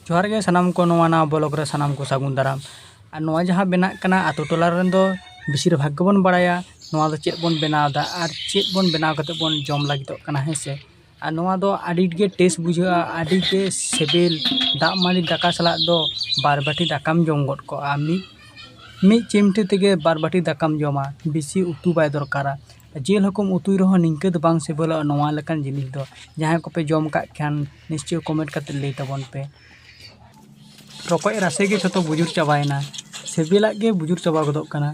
जोहार गे सानाम को नवा नवा ब्लॉग रे सानाम को सागुन दाराम और नवा जहाँ बेना कना आतो टोला रेन दो बेसिर भाग बन बड़ाया नवा दो चेक बन बनावदा और चेक बन बनाव कते बन जम लागितोग कना हेसे और नवा दो आडी गे टेस्ट बुझा आडी गे सेबेल दाग माड़ी दाका सलाद दो बार बाटी दाकाम जम गद को मी चिमटे तेगे बार बाटी दाकाम जमा बेसी उतु बाय दरकारा जेल हकम उतुई रहो निंके दो बांग सेबेल नवा लेकान जिनिस दो जहां को पे जम का खान निश्चय कमेंट करते लई तबन पे रकोय रासे गे जतो बुजुर चाबायना सेबेला गे बुजुर चाबा गदोग कना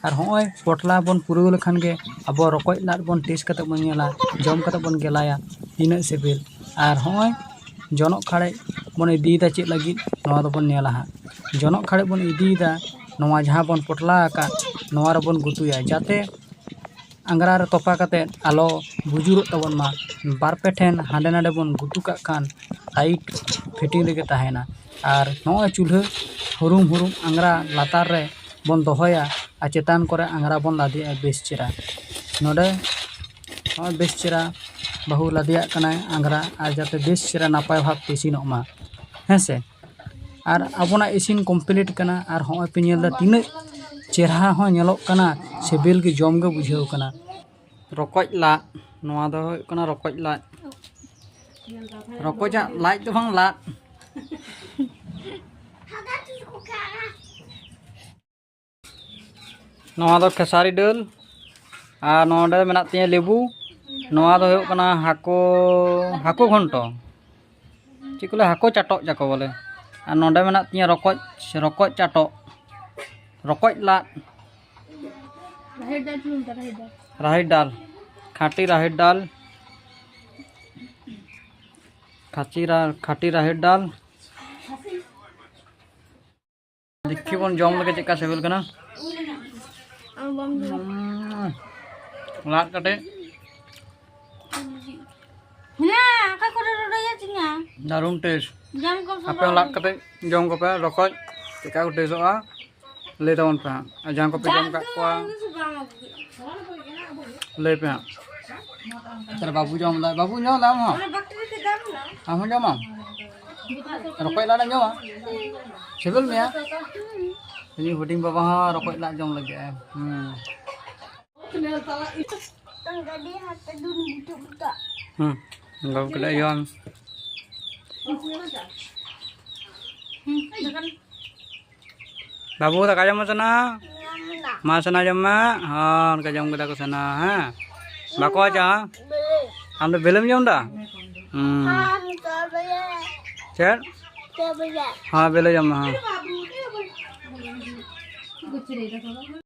और होय पोटला बन पुरु लेखान गे अब रकोय लाद बन टेस्ट करते बन नेला जम करते बन गेलाया तीना सेबेल और होय जनक खाड़े बन इदीदा चेक लगी नवा दो बन नेला हा जनक खाड़े बन इदीदा नवा जहां बन पोटला का नवा रे बन गुतुया जाते अंगरा रे तोपा करते आलो बुजुर तबन मा बार पे ठेन हांडे नाडे बन गुतु का खान टाइट फिटिंग लेके ताहेना और नॉय चूल्हा हुरुम हुरुम अंगरा लातार रे बन दोहया आ चेतान करे अंगरा बन लादिया बेस चेरा नोडे बेस चेरा बहु लादिया कना अंगरा और जाते बेस चेरा नापाय भाव इसिनोग मा हेसे और आबोना इसिन कमप्लीट कना और होय पे नेल तीना चेहरा हो नेलोग कना सेबेल गे जम गे बुझाव कना रकोज ला नवा दो होय कना रकोज ला रकोजा लाज दो भांग ला नवा दो खेसारी दाल और नोडे मेना तिया लेबू नवा दो होय कना हाको घंटो चिकले हाको चाटो जाको बोले और नोडे मेना तिया रकोज चाटो रकोज ला राहिर दाल खाटी राहिर दाल खाटी राहिर दाल देखी बन जम लगे चेका सेबेल कना लाट कटे दारुण टेस्ट आपे लाट कटे जम को पे रकोज चेका को टेस्टोगा ले तबन पे और जहां को पे जम का को ले पे चल बाबू जम ला बाबू जम ला हम जम रकोज ला जम सेबेल में ini huding bawa rokok lah jom lagi enggak kena yon babu tak kajam sana jam mak kajam kita ke sana ha bako aja anda belum jam dah cek हाँ बेले जमा हाँ